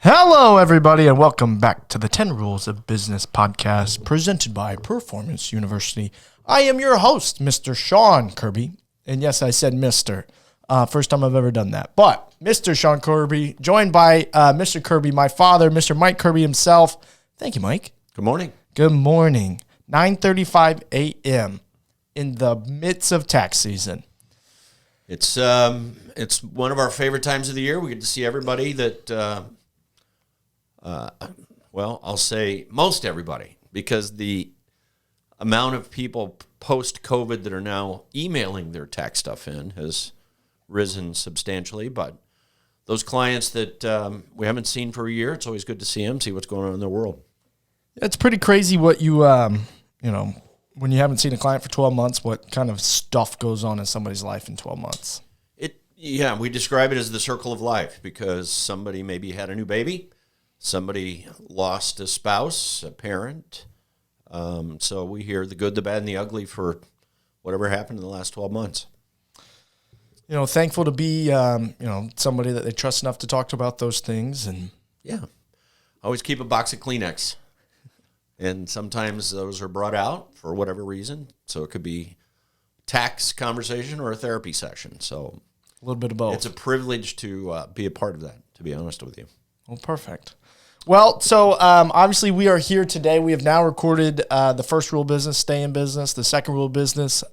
Hello, everybody, and welcome back to the 10 Rules of Business podcast presented by Performance University. I am your host, Mr. Sean Kirby. And yes, I said Mr. First time I've ever done that. But Mr. Sean Kirby, joined by Mr. Kirby, my father, Mr. Mike Kirby himself. Thank you, Mike. Good morning. Good morning. 9:35 a.m. in the midst of tax season. It's one of our favorite times of the year. We get to see everybody that, I'll say most everybody, because the amount of people post-COVID that are now emailing their tax stuff in has risen substantially. But those clients that we haven't seen for a year, it's always good to see them, see what's going on in their world. It's pretty crazy what you, when you haven't seen a client for 12 months, what kind of stuff goes on in somebody's life in 12 months. We describe it as the circle of life because somebody maybe had a new baby, somebody lost a spouse, a parent. So we hear the good, the bad, and the ugly for whatever happened in the last 12 months. Thankful to be, somebody that they trust enough to talk to about those things. And yeah, always keep a box of Kleenex. And sometimes those are brought out for whatever reason. So it could be tax conversation or a therapy session. So a little bit of both. It's a privilege to be a part of that, to be honest with you. Well, perfect. Well, so obviously we are here today. We have now recorded the first rule of business, stay in business. The second rule of business,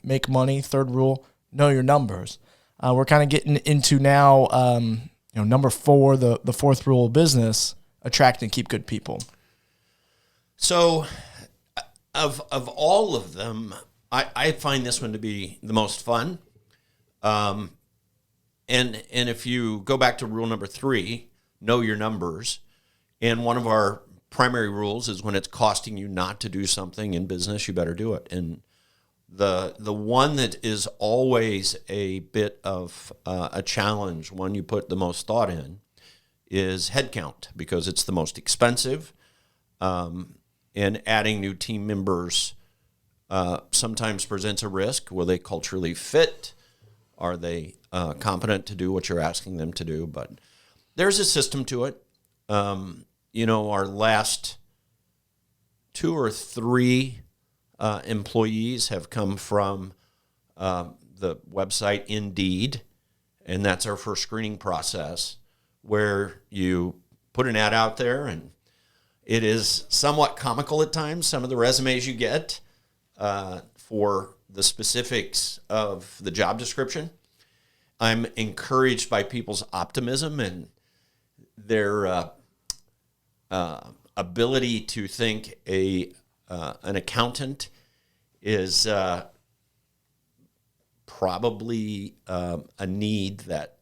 make money. Third rule, know your numbers. We're kind of getting into now, number 4, the fourth rule of business, attract and keep good people. So of all of them, I find this one to be the most fun. And if you go back to rule number 3, know your numbers. And one of our primary rules is when it's costing you not to do something in business, you better do it. And the one that is always a bit of a challenge, one you put the most thought in, is headcount, because it's the most expensive. And adding new team members sometimes presents a risk. Will they culturally fit? Are they competent to do what you're asking them to do? But there's a system to it. Our last 2 or 3 employees have come from the website Indeed, and that's our first screening process, where you put an ad out there, and it is somewhat comical at times, some of the resumes you get for the specifics of the job description. I'm encouraged by people's optimism and their ability to think an accountant is probably a need that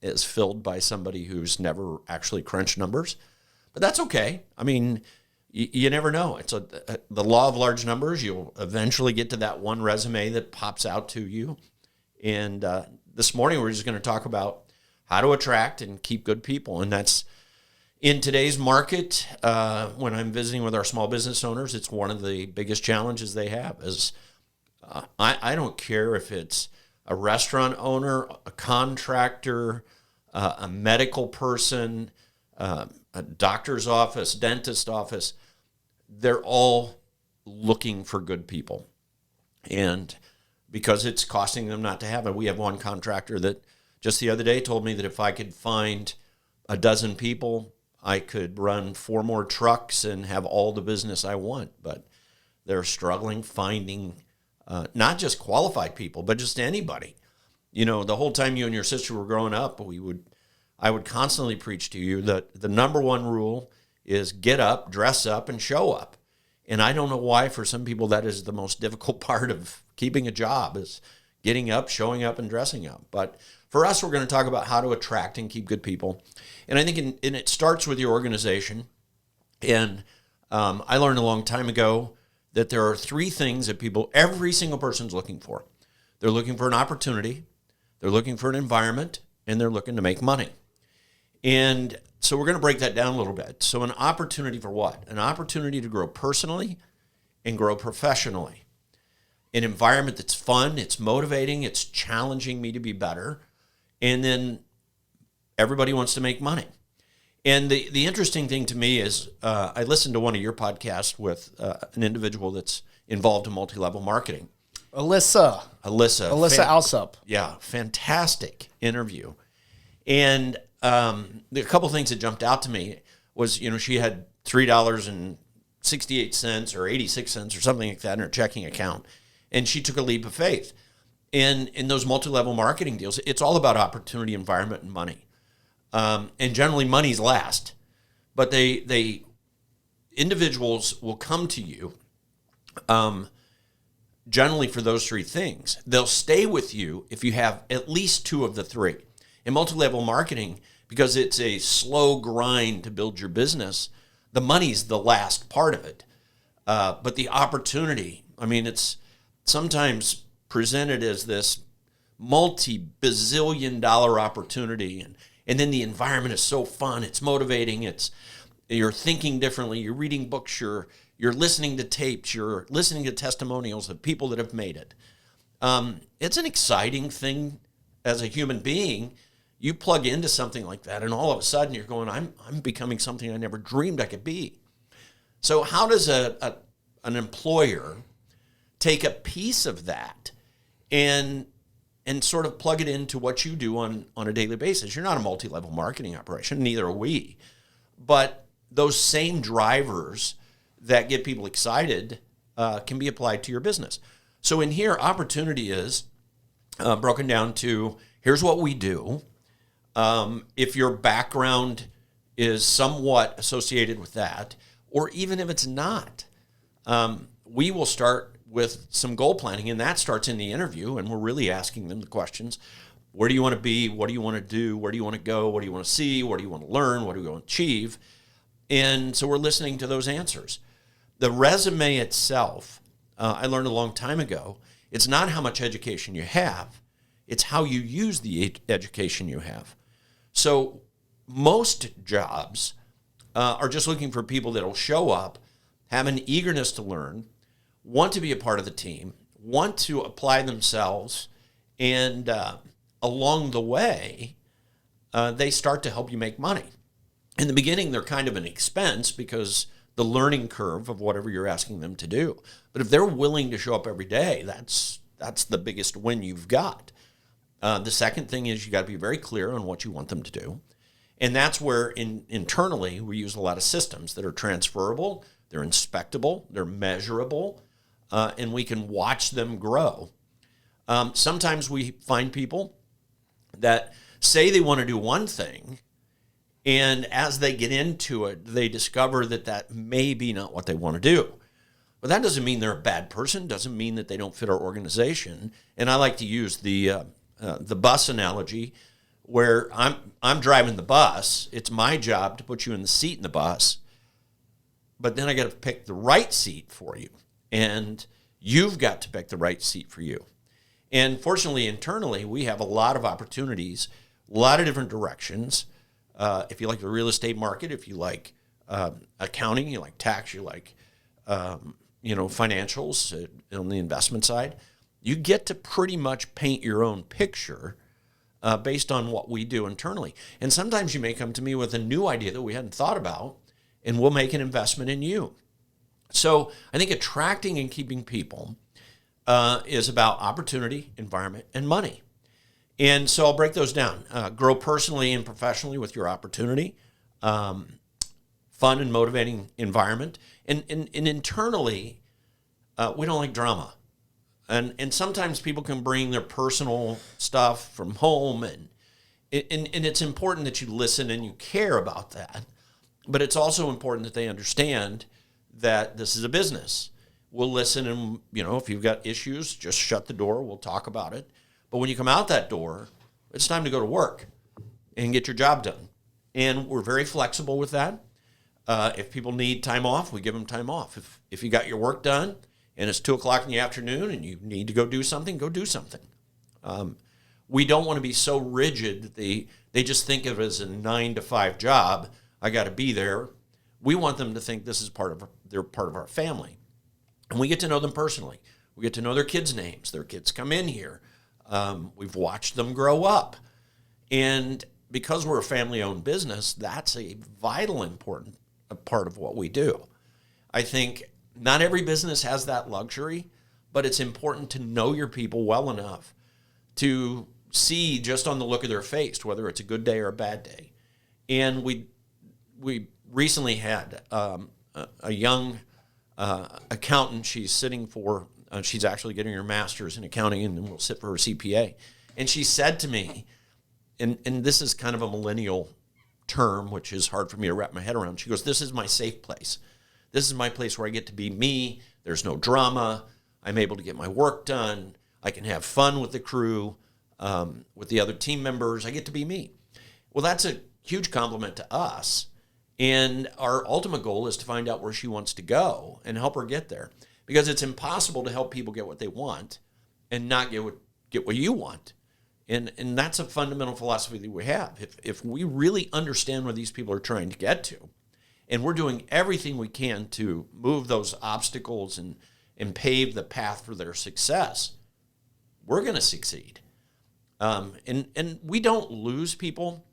is filled by somebody who's never actually crunched numbers. But that's okay. I mean, you never know. It's the law of large numbers. You'll eventually get to that one resume that pops out to you. And this morning we're just going to talk about how to attract and keep good people. And that's in today's market. When I'm visiting with our small business owners, it's one of the biggest challenges they have. Is I don't care if it's a restaurant owner, a contractor, a medical person, a doctor's office, dentist office, they're all looking for good people. And because it's costing them not to have it. We have one contractor that just the other day told me that if I could find a dozen people, I could run 4 more trucks and have all the business I want. But they're struggling finding not just qualified people, but just anybody. The whole time you and your sister were growing up, I would constantly preach to you that the number one rule is get up, dress up, and show up. And I don't know why for some people that is the most difficult part of keeping a job, is getting up, showing up, and dressing up. But for us, we're going to talk about how to attract and keep good people. And I think it starts with your organization. And I learned a long time ago that there are 3 things that every single person's looking for. They're looking for an opportunity, they're looking for an environment, and they're looking to make money. And so we're going to break that down a little bit. So an opportunity for what? An opportunity to grow personally and grow professionally. An environment that's fun, it's motivating, it's challenging me to be better. And then everybody wants to make money. And the interesting thing to me is I listened to one of your podcasts with an individual that's involved in multi-level marketing. Alyssa Alsup. Yeah, fantastic interview. And a couple things that jumped out to me was, she had $3.68 or 86 cents or something like that in her checking account. And she took a leap of faith. And in those multi-level marketing deals, it's all about opportunity, environment, and money. And generally money's last. But individuals will come to you generally for those three things. They'll stay with you if you have at least two of the three. In multi-level marketing, because it's a slow grind to build your business, the money's the last part of it. But the opportunity, it's sometimes presented as this multi-bazillion dollar opportunity. And then the environment is so fun. It's motivating. You're thinking differently. You're reading books. You're listening to tapes. You're listening to testimonials of people that have made it. It's an exciting thing as a human being. You plug into something like that, and all of a sudden you're going, I'm becoming something I never dreamed I could be. So how does an employer take a piece of that and sort of plug it into what you do on a daily basis? You're not a multi-level marketing operation, neither are we. But those same drivers that get people excited can be applied to your business. So in here, opportunity is broken down to, here's what we do. If your background is somewhat associated with that, or even if it's not, we will start with some goal planning, and that starts in the interview, and we're really asking them the questions. Where do you want to be? What do you want to do? Where do you want to go? What do you want to see? What do you want to learn? What do you want to achieve? And so we're listening to those answers. The resume itself, I learned a long time ago, it's not how much education you have, it's how you use the education you have. So most jobs are just looking for people that will show up, have an eagerness to learn, want to be a part of the team, want to apply themselves, and along the way, they start to help you make money. In the beginning, they're kind of an expense because the learning curve of whatever you're asking them to do. But if they're willing to show up every day, that's the biggest win you've got. The second thing is you got to be very clear on what you want them to do. And that's where internally we use a lot of systems that are transferable, they're inspectable, they're measurable, and we can watch them grow. Sometimes we find people that say they want to do one thing, and as they get into it, they discover that may be not what they want to do. But that doesn't mean they're a bad person, doesn't mean that they don't fit our organization. And I like to use the bus analogy, where I'm driving the bus. It's my job to put you in the seat in the bus, but then I got to pick the right seat for you, and you've got to pick the right seat for you. And fortunately, internally, we have a lot of opportunities, a lot of different directions. If you like the real estate market, if you like accounting, you like tax, you like financials on the investment side, you get to pretty much paint your own picture based on what we do internally. And sometimes you may come to me with a new idea that we hadn't thought about, and we'll make an investment in you. So I think attracting and keeping people is about opportunity, environment, and money. And so I'll break those down. Grow personally and professionally with your opportunity, fun and motivating environment. And internally, we don't like drama. And sometimes people can bring their personal stuff from home, and it's important that you listen and you care about that. But it's also important that they understand that this is a business. We'll listen, and if you've got issues, just shut the door. We'll talk about it. But when you come out that door, it's time to go to work and get your job done. And we're very flexible with that. If people need time off, we give them time off. If you got your work done and it's 2:00 in the afternoon and you need to go do something, go do something. We don't want to be so rigid that they just think of it as a 9-to-5 job. I got to be there. We want them to think this is they're part of our family. And we get to know them personally. We get to know their kids' names. Their kids come in here. We've watched them grow up. And because we're a family-owned business, that's a vital important part of what we do. I think not every business has that luxury, but it's important to know your people well enough to see just on the look of their face whether it's a good day or a bad day. And we recently had a young accountant. She's sitting for, she's actually getting her master's in accounting and will sit for her CPA. And she said to me, and this is kind of a millennial term, which is hard for me to wrap my head around. She goes, "This is my safe place. This is my place where I get to be me. There's no drama. I'm able to get my work done. I can have fun with the crew, with the other team members. I get to be me." Well, that's a huge compliment to us. And our ultimate goal is to find out where she wants to go and help her get there. Because it's impossible to help people get what they want and not get what you want. And that's a fundamental philosophy that we have. If we really understand where these people are trying to get to, and we're doing everything we can to move those obstacles and pave the path for their success, we're going to succeed. And we don't lose people.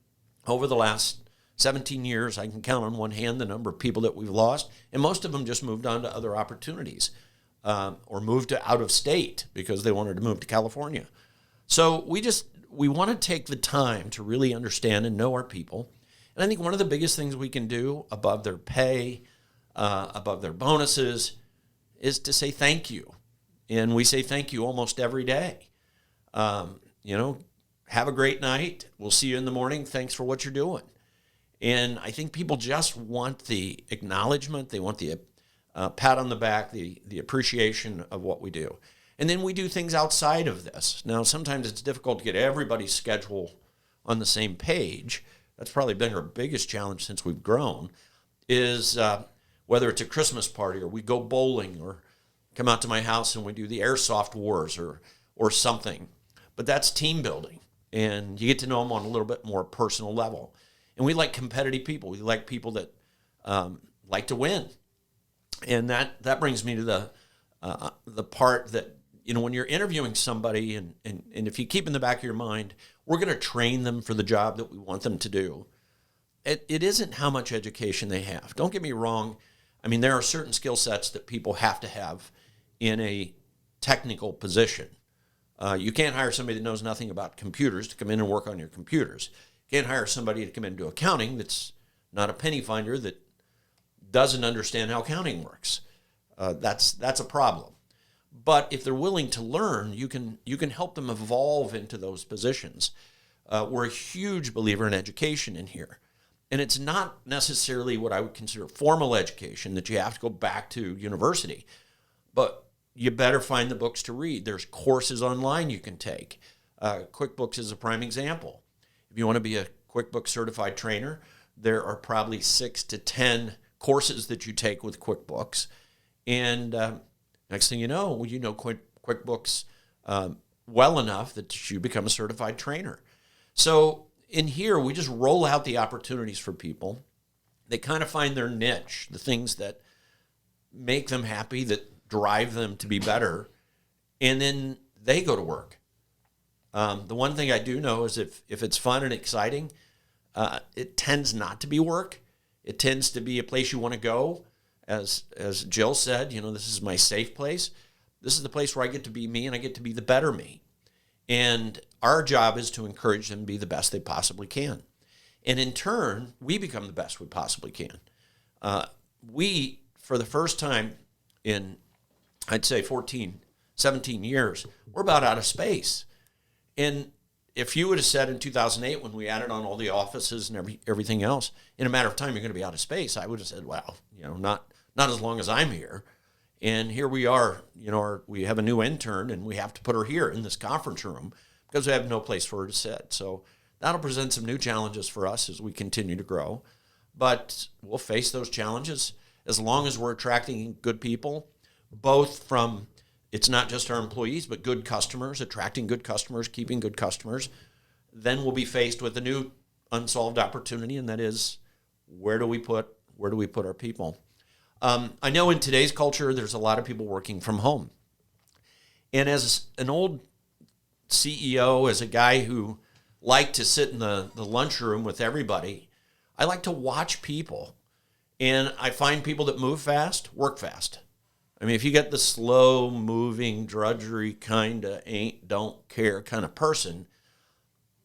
Over the last 17 years, I can count on one hand the number of people that we've lost, and most of them just moved on to other opportunities or moved to out of state because they wanted to move to California. So we want to take the time to really understand and know our people. And I think one of the biggest things we can do above their pay, above their bonuses, is to say thank you. And we say thank you almost every day. Have a great night. We'll see you in the morning. Thanks for what you're doing. And I think people just want the acknowledgement. They want the pat on the back, the appreciation of what we do. And then we do things outside of this. Now, sometimes it's difficult to get everybody's schedule on the same page. That's probably been our biggest challenge since we've grown, is whether it's a Christmas party or we go bowling or come out to my house and we do the airsoft wars or something. But that's team building, and you get to know them on a little bit more personal level. And we like competitive people. We like people that like to win. And that brings me to the part that, when you're interviewing somebody, and if you keep in the back of your mind, we're going to train them for the job that we want them to do. It isn't how much education they have. Don't get me wrong. I mean, there are certain skill sets that people have to have in a technical position. You can't hire somebody that knows nothing about computers to come in and work on your computers. You can't hire somebody to come into accounting that's not a penny finder, that doesn't understand how accounting works. That's a problem. But if they're willing to learn, you can help them evolve into those positions. We're a huge believer in education in here. And it's not necessarily what I would consider formal education, that you have to go back to university. But you better find the books to read. There's courses online you can take. QuickBooks is a prime example. If you want to be a QuickBooks certified trainer, there are probably 6 to 10 courses that you take with QuickBooks. And next thing you know QuickBooks well enough that you become a certified trainer. So in here, we just roll out the opportunities for people. They kind of find their niche, the things that make them happy, that drive them to be better, and then they go to work. The one thing I do know is if it's fun and exciting, it tends not to be work. It tends to be a place you want to go. As Jill said, this is my safe place. This is the place where I get to be me and I get to be the better me. And our job is to encourage them to be the best they possibly can. And in turn, we become the best we possibly can. We, for the first time in, I'd say 14, 17 years, we're about out of space. And if you would have said in 2008, when we added on all the offices and everything else, in a matter of time, you're going to be out of space, I would have said, wow, not as long as I'm here. And here we are, we have a new intern and we have to put her here in this conference room because we have no place for her to sit. So that'll present some new challenges for us as we continue to grow. But we'll face those challenges as long as we're attracting good people, both from, it's not just our employees, but good customers, attracting good customers, keeping good customers. Then we'll be faced with a new unsolved opportunity, and that is, where do we put our people? I know in today's culture, there's a lot of people working from home. And as an old CEO, as a guy who like to sit in the lunchroom with everybody. I like to watch people. And I find people that move fast, work fast. I mean, if you get the slow moving, drudgery kind of ain't, don't care kind of person,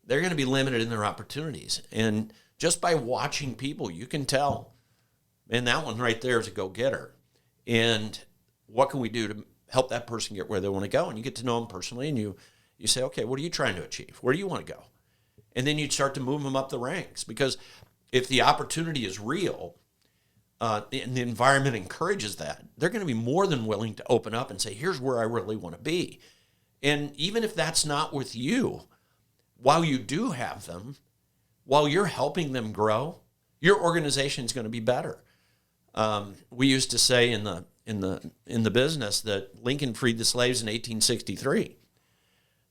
they're going to be limited in their opportunities. And just by watching people, you can tell, man, that one right there is a go-getter. And what can we do to help that person get where they want to go? And you get to know them personally, and you say, okay, what are you trying to achieve? Where do you want to go? And then you'd start to move them up the ranks. Because if the opportunity is real, and the environment encourages that, they're going to be more than willing to open up and say, here's where I really want to be. And even if that's not with you, while you do have them, while you're helping them grow, your organization is going to be better. We used to say in the business that Lincoln freed the slaves in 1863.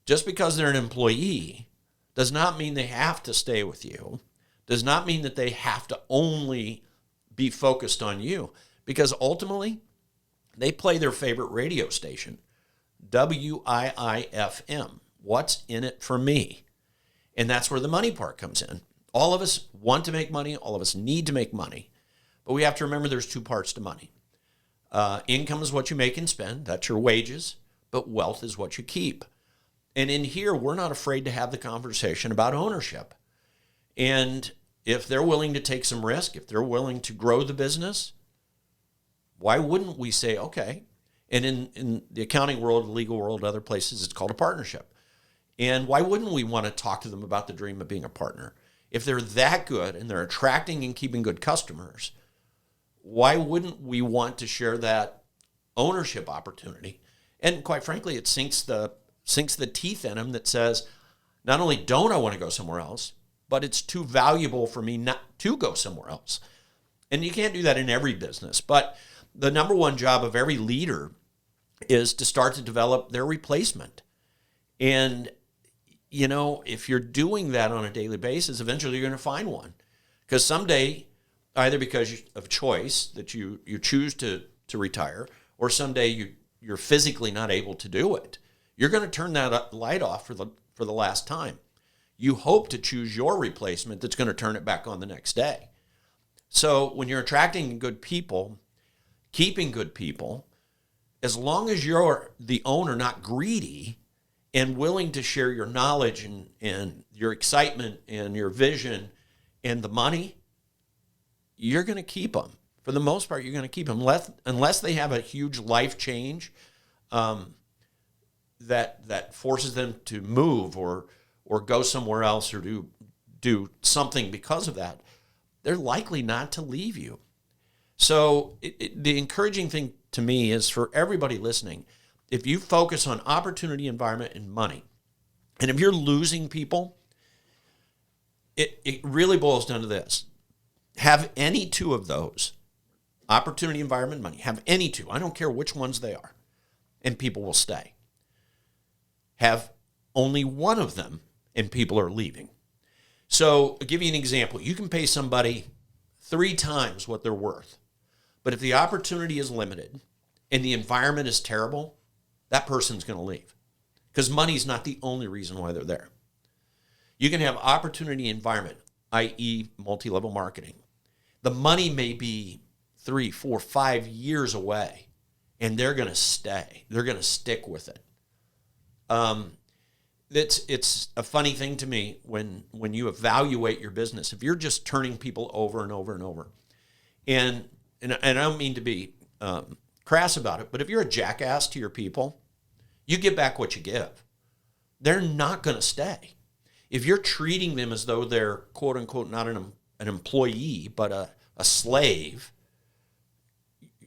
Just because they're an employee does not mean they have to stay with you, does not mean that they have to only be focused on you, because ultimately they play their favorite radio station, WIIFM. What's in it for me? And that's where the money part comes in. All of us want to make money. All of us need to make money. But we have to remember there's two parts to money. Income is what you make and spend. That's your wages. But wealth is what you keep. And in here, we're not afraid to have the conversation about ownership. And if they're willing to take some risk, if they're willing to grow the business, why wouldn't we say, okay? And in the accounting world, the legal world, other places, it's called a partnership. And why wouldn't we want to talk to them about the dream of being a partner? If they're that good and they're attracting and keeping good customers, why wouldn't we want to share that ownership opportunity? And quite frankly, it sinks the teeth in them that says, not only don't I want to go somewhere else, but it's too valuable for me not to go somewhere else. And you can't do that in every business. But the number one job of every leader is to start to develop their replacement. And, you know, if you're doing that on a daily basis, eventually you're going to find one. Because someday, either because of choice that you choose to retire, or someday you're physically not able to do it, you're going to turn that light off for the last time. You hope to choose your replacement that's going to turn it back on the next day. So when you're attracting good people, keeping good people, as long as you're the owner, not greedy, and willing to share your knowledge and your excitement and your vision and the money, you're going to keep them. For the most part, you're going to keep them, unless they have a huge life change that forces them to move or go somewhere else or do something because of that. They're likely not to leave you. So the encouraging thing to me is for everybody listening, if you focus on opportunity, environment, and money, and if you're losing people, it really boils down to this. Have any two of those, opportunity, environment, money, have any two. I don't care which ones they are, and people will stay. Have only one of them, and people are leaving. So I'll give you an example. You can pay somebody 3 times what they're worth. But if the opportunity is limited and the environment is terrible, that person's going to leave. Because money's not the only reason why they're there. You can have opportunity environment, i.e. multi-level marketing. The money may be 3, 4, 5 years away, and they're going to stay. They're going to stick with it. It's a funny thing to me when you evaluate your business. If you're just turning people over and over and over, and I don't mean to be crass about it, but if you're a jackass to your people, you get back what you give. They're not going to stay. If you're treating them as though they're, quote unquote, not an employee, but a slave,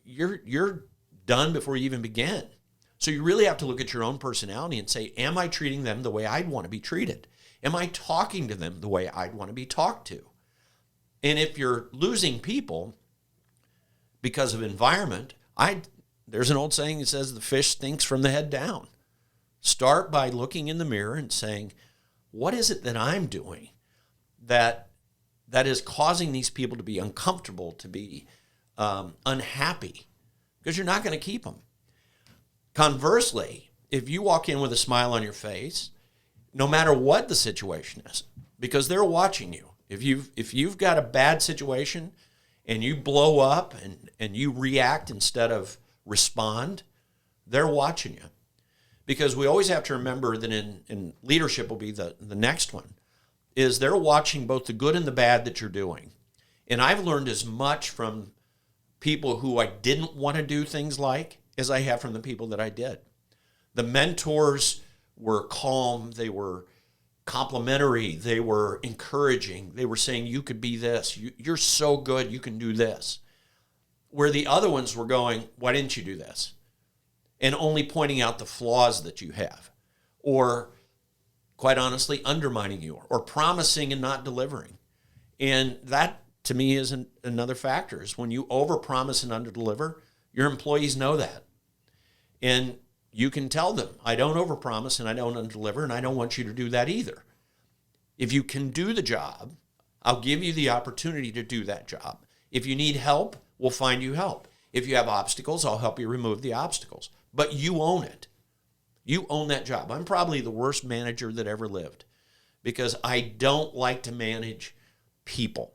you're done before you even begin. So you really have to look at your own personality and say, am I treating them the way I'd want to be treated? Am I talking to them the way I'd want to be talked to? And if you're losing people because of environment, there's an old saying that says the fish stinks from the head down. Start by looking in the mirror and saying, what is it that I'm doing that is causing these people to be uncomfortable, to be unhappy? Because you're not going to keep them. Conversely, if you walk in with a smile on your face, no matter what the situation is, because they're watching you. If you've got a bad situation and you blow up and you react instead of respond, they're watching you. Because we always have to remember that in leadership will be the next one, is they're watching both the good and the bad that you're doing. And I've learned as much from people who I didn't want to do things like as I have from the people that I did. The mentors were calm, they were complimentary, they were encouraging, they were saying, you could be this, you're so good, you can do this. Where the other ones were going, why didn't you do this? And only pointing out the flaws that you have, or quite honestly, undermining you, or promising and not delivering. And that, to me, is another factor, is when you overpromise and underdeliver, your employees know that. And you can tell them, I don't overpromise and I don't underdeliver, and I don't want you to do that either. If you can do the job, I'll give you the opportunity to do that job. If you need help, we'll find you help. If you have obstacles, I'll help you remove the obstacles. But you own it. You own that job. I'm probably the worst manager that ever lived because I don't like to manage people.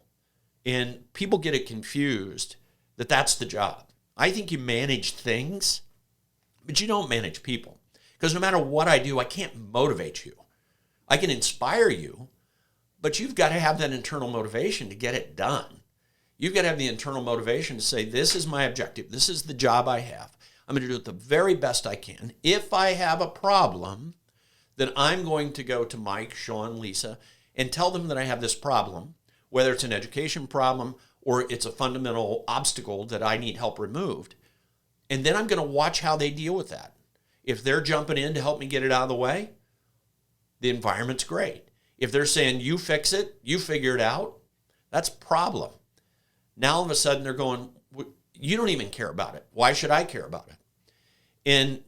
And people get it confused that that's the job. I think you manage things, but you don't manage people. Because no matter what I do, I can't motivate you. I can inspire you, but you've got to have that internal motivation to get it done. You've got to have the internal motivation to say, this is my objective. This is the job I have. I'm going to do it the very best I can. If I have a problem, then I'm going to go to Mike, Sean, Lisa, and tell them that I have this problem, whether it's an education problem or it's a fundamental obstacle that I need help removed. And then I'm going to watch how they deal with that. If they're jumping in to help me get it out of the way, the environment's great. If they're saying, you fix it, you figure it out, that's a problem. Now all of a sudden they're going, you don't even care about it. Why should I care about it? And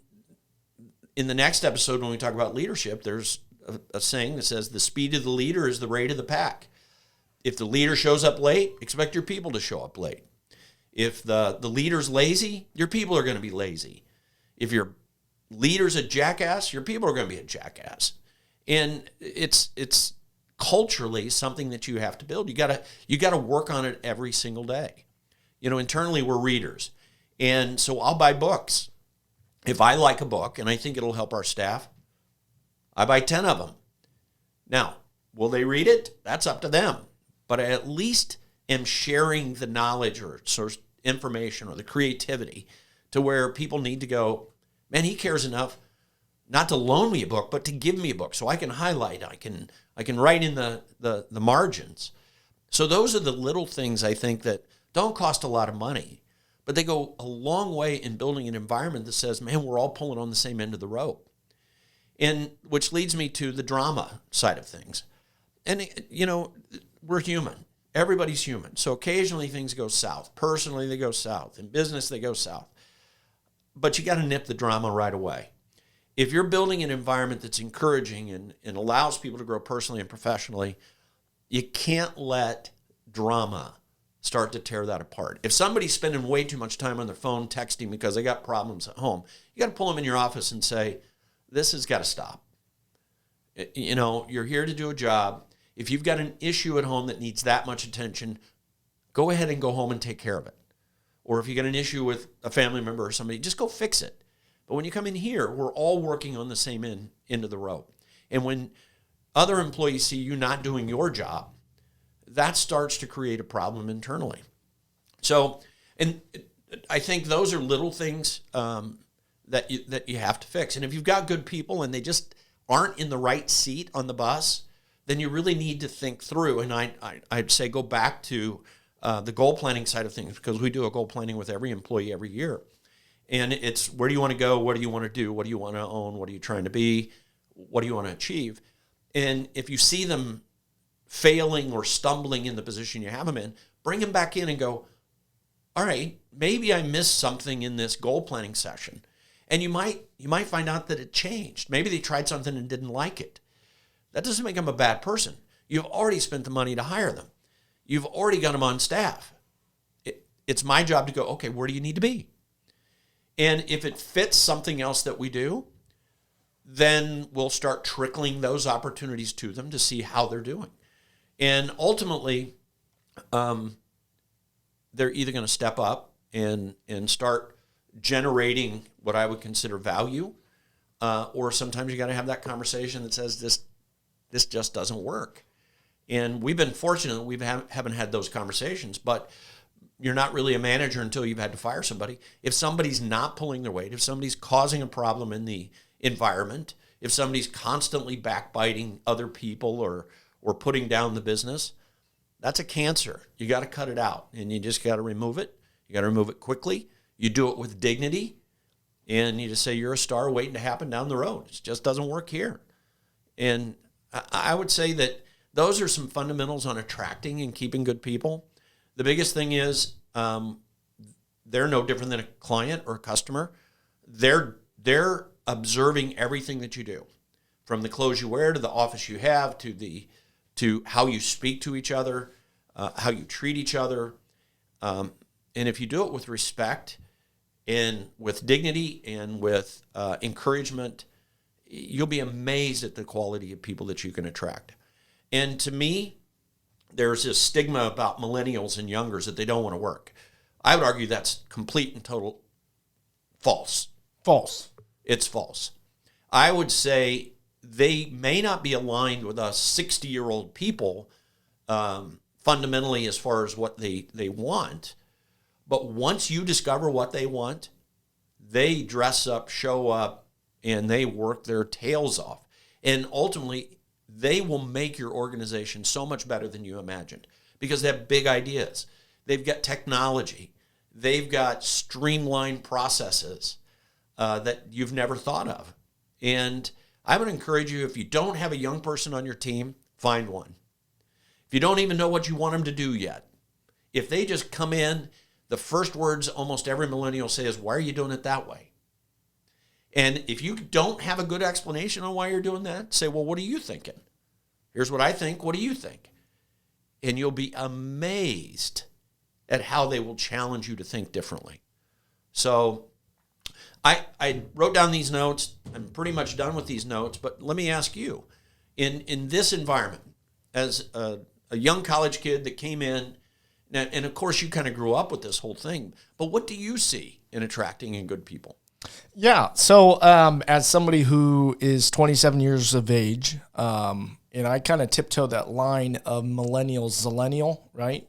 in the next episode, when we talk about leadership, there's a saying that says the speed of the leader is the rate of the pack. If the leader shows up late, expect your people to show up late. If the leader's lazy, your people are going to be lazy. If your leader's a jackass, your people are going to be a jackass. And it's culturally something that you have to build. You got to work on it every single day. You know, internally we're readers. And so I'll buy books. If I like a book and I think it'll help our staff, I buy 10 of them. Now, will they read it? That's up to them. But I at least am sharing the knowledge or source information or the creativity to where people need to go, man, he cares enough not to loan me a book, but to give me a book so I can highlight, I can write in the margins. So those are the little things I think that don't cost a lot of money, but they go a long way in building an environment that says, man, we're all pulling on the same end of the rope. And which leads me to the drama side of things. And, you know, we're human. Everybody's human. So occasionally things go south. Personally, they go south. In business, they go south. But you got to nip the drama right away. If you're building an environment that's encouraging and allows people to grow personally and professionally, you can't let drama start to tear that apart. If somebody's spending way too much time on their phone texting because they got problems at home, you got to pull them in your office and say, this has got to stop. You know, you're here to do a job. If you've got an issue at home that needs that much attention, go ahead and go home and take care of it. Or if you got an issue with a family member or somebody, just go fix it. But when you come in here, we're all working on the same end of the rope. And when other employees see you not doing your job, that starts to create a problem internally. So, and I think those are little things that you have to fix. And if you've got good people and they just aren't in the right seat on the bus, then you really need to think through. And I'd say go back to the goal planning side of things, because we do a goal planning with every employee every year. And it's, where do you want to go? What do you want to do? What do you want to own? What are you trying to be? What do you want to achieve? And if you see them failing or stumbling in the position you have them in, bring them back in and go, all right, maybe I missed something in this goal planning session. And you might find out that it changed. Maybe they tried something and didn't like it. That doesn't make them a bad person. You've already spent the money to hire them. You've already got them on staff. It's my job to go, okay, where do you need to be? And if it fits something else that we do, then we'll start trickling those opportunities to them to see how they're doing. And ultimately, they're either going to step up and start generating what I would consider value, or sometimes you got to have that conversation that says this just doesn't work. And we've been fortunate we haven't had those conversations, but you're not really a manager until you've had to fire somebody. If somebody's not pulling their weight, if somebody's causing a problem in the environment, if somebody's constantly backbiting other people or putting down the business, that's a cancer. You got to cut it out, and you just got to remove it. You got to remove it quickly. You do it with dignity, and you just say you're a star waiting to happen down the road. It just doesn't work here. And I would say that those are some fundamentals on attracting and keeping good people. The biggest thing is they're no different than a client or a customer. They're observing everything that you do, from the clothes you wear to the office you have to how you speak to each other, how you treat each other. And if you do it with respect and with dignity and with encouragement, you'll be amazed at the quality of people that you can attract. And to me, there's this stigma about millennials and youngers that they don't want to work. I would argue that's complete and total false. False. It's false. I would say they may not be aligned with us 60-year-old people fundamentally as far as what they want. But once you discover what they want, they dress up, show up, and they work their tails off. And ultimately, they will make your organization so much better than you imagined because they have big ideas. They've got technology. They've got streamlined processes that you've never thought of. And I would encourage you, if you don't have a young person on your team, find one. If you don't even know what you want them to do yet, if they just come in, the first words almost every millennial say is, "Why are you doing it that way?" And if you don't have a good explanation on why you're doing that, say, "Well, what are you thinking? Here's what I think. What do you think?" And you'll be amazed at how they will challenge you to think differently. So I wrote down these notes. I'm pretty much done with these notes, but let me ask you, in this environment, as a young college kid that came in, and of course you kind of grew up with this whole thing, but what do you see in attracting in good people? Yeah. So as somebody who is 27 years of age, and I kind of tiptoe that line of millennials, zillennial, right?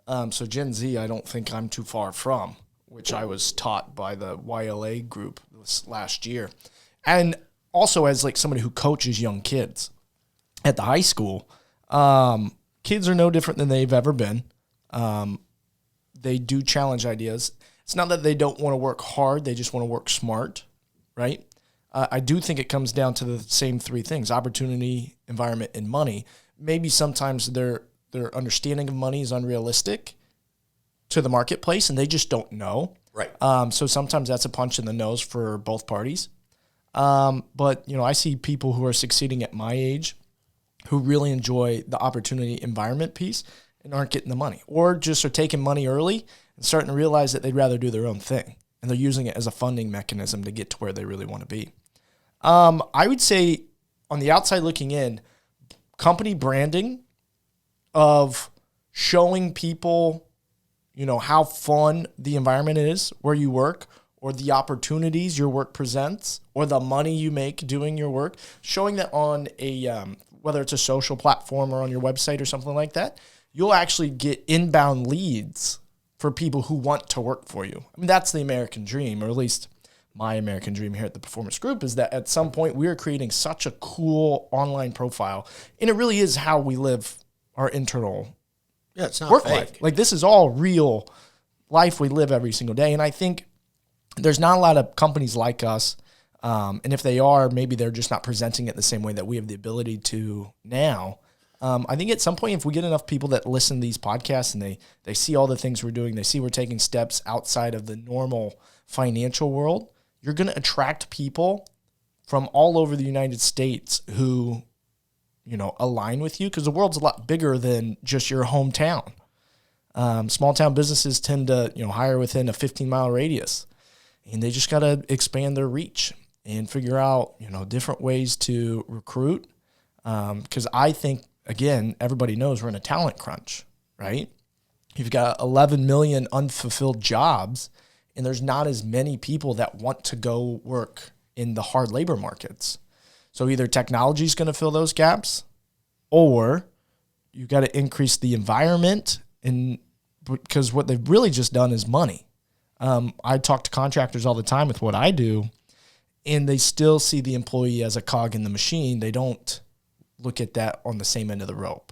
So Gen Z, I don't think I'm too far from, which I was taught by the YLA group this last year. And also as like somebody who coaches young kids at the high school, kids are no different than they've ever been. They do challenge ideas. It's not that they don't want to work hard. They just want to work smart, right? I do think it comes down to the same three things: opportunity, environment, and money. Maybe sometimes their understanding of money is unrealistic to the marketplace, and they just don't know. Right. So sometimes that's a punch in the nose for both parties. But, I see people who are succeeding at my age who really enjoy the opportunity environment piece and aren't getting the money, or just are taking money early and starting to realize that they'd rather do their own thing, and they're using it as a funding mechanism to get to where they really want to be. I would say on the outside looking in, company branding of showing people, how fun the environment is where you work, or the opportunities your work presents, or the money you make doing your work, showing that on a, whether it's a social platform or on your website or something like that, you'll actually get inbound leads for people who want to work for you. I mean, that's the American dream, or at least my American dream here at the Performance Group, is that at some point we are creating such a cool online profile, and it really is how we live our internal it's not work fake. life. Like, this is all real life we live every single day, and I think there's not a lot of companies like us, and if they are, maybe they're just not presenting it the same way that we have the ability to now. I think at some point, if we get enough people that listen to these podcasts and they see all the things we're doing, they see we're taking steps outside of the normal financial world, you're going to attract people from all over the United States who, align with you, because the world's a lot bigger than just your hometown. Small town businesses tend to, hire within a 15-mile radius, and they just got to expand their reach. and figure out, different ways to recruit. Because I think, again, everybody knows we're in a talent crunch, right? You've got 11 million unfulfilled jobs, and there's not as many people that want to go work in the hard labor markets. So either technology is going to fill those gaps, or you got to increase the environment, and because what they've really just done is money. I talk to contractors all the time with what I do, and they still see the employee as a cog in the machine. They don't look at that on the same end of the rope.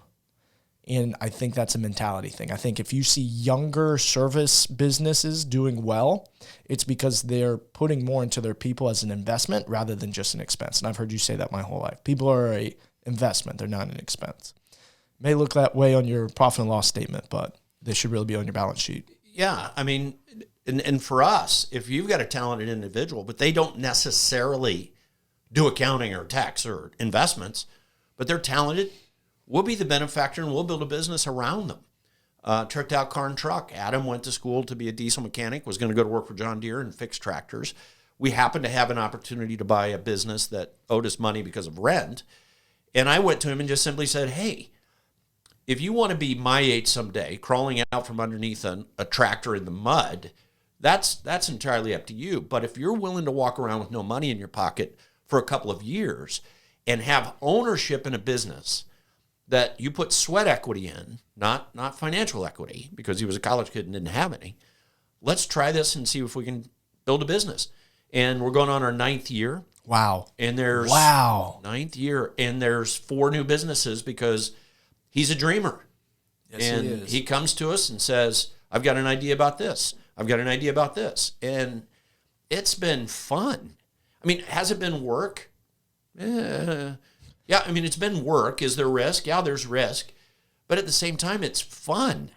And I think that's a mentality thing. I think if you see younger service businesses doing well, it's because they're putting more into their people as an investment rather than just an expense. And I've heard you say that my whole life. People are an investment. They're not an expense. It may look that way on your profit and loss statement, but they should really be on your balance sheet. Yeah, I mean, and for us, if you've got a talented individual, but they don't necessarily do accounting or tax or investments, but they're talented, we'll be the benefactor and we'll build a business around them. Tricked out car and truck. Adam went to school to be a diesel mechanic, was going to go to work for John Deere and fix tractors. We happened to have an opportunity to buy a business that owed us money because of rent. And I went to him and just simply said, hey, if you want to be my age someday, crawling out from underneath a tractor in the mud, that's entirely up to you. But if you're willing to walk around with no money in your pocket for a couple of years and have ownership in a business that you put sweat equity in, not financial equity, because he was a college kid and didn't have any, let's try this and see if we can build a business. And we're going on our 9th year. Wow. And there's 9th year, and there's 4 new businesses because he's a dreamer. Yes, and he is. He comes to us and says, I've got an idea about this. I've got an idea about this. And it's been fun. I mean, has it been work? Yeah, I mean, it's been work. Is there risk? Yeah, there's risk. But at the same time, it's fun.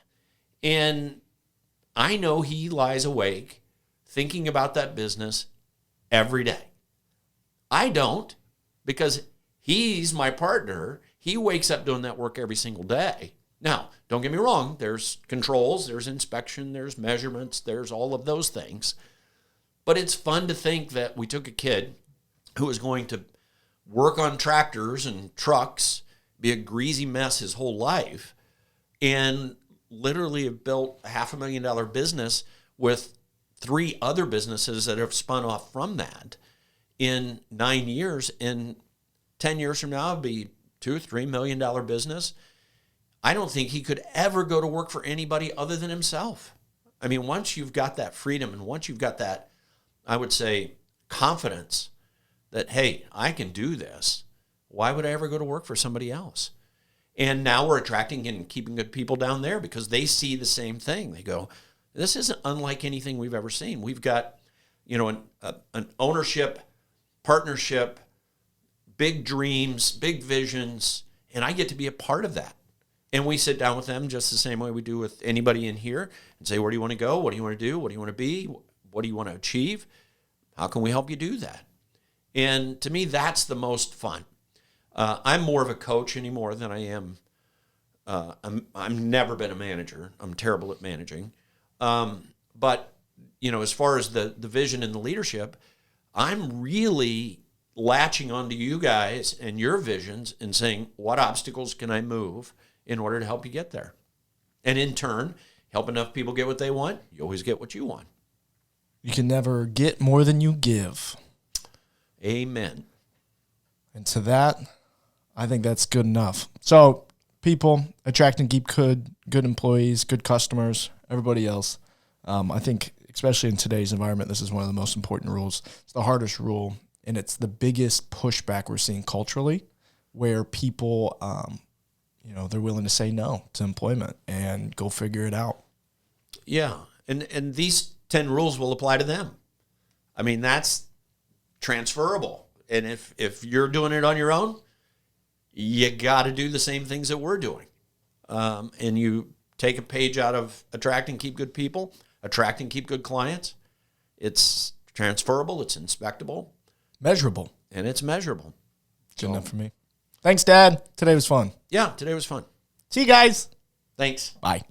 And I know he lies awake thinking about that business every day. I don't, because he's my partner. He wakes up doing that work every single day. Now, don't get me wrong. There's controls, there's inspection, there's measurements, there's all of those things. But it's fun to think that we took a kid who was going to work on tractors and trucks, be a greasy mess his whole life, and literally have built a $500,000 business with 3 other businesses that have spun off from that in 9 years. And 10 years from now, it'll be $2-3 million business. I don't think he could ever go to work for anybody other than himself. I mean, once you've got that freedom and once you've got that, I would say, confidence that, hey, I can do this, why would I ever go to work for somebody else? And now we're attracting and keeping good people down there because they see the same thing. They go, this isn't unlike anything we've ever seen. We've got, an ownership, partnership, big dreams, big visions, and I get to be a part of that. And we sit down with them just the same way we do with anybody in here and say, where do you want to go? What do you want to do? What do you want to be? What do you want to achieve? How can we help you do that? And to me, that's the most fun. I'm more of a coach anymore than I am. I've never been a manager. I'm terrible at managing. But, as far as the vision and the leadership, I'm really latching onto you guys and your visions and saying, what obstacles can I move in order to help you get there? And in turn, help enough people get what they want, you always get what you want. You can never get more than you give. Amen. And to that, I think that's good enough. So people, attract and keep good employees, good customers, everybody else. I think, especially in today's environment, this is one of the most important rules. It's the hardest rule, and it's the biggest pushback we're seeing culturally, where people, they're willing to say no to employment and go figure it out. Yeah, and these 10 rules will apply to them. I mean, that's transferable. And if you're doing it on your own, you got to do the same things that we're doing. And you take a page out of attract and keep good people, attract and keep good clients. It's transferable, it's inspectable. Measurable. And it's measurable. Good enough for me. Thanks, Dad. Today was fun. Yeah, today was fun. See you guys. Thanks. Bye.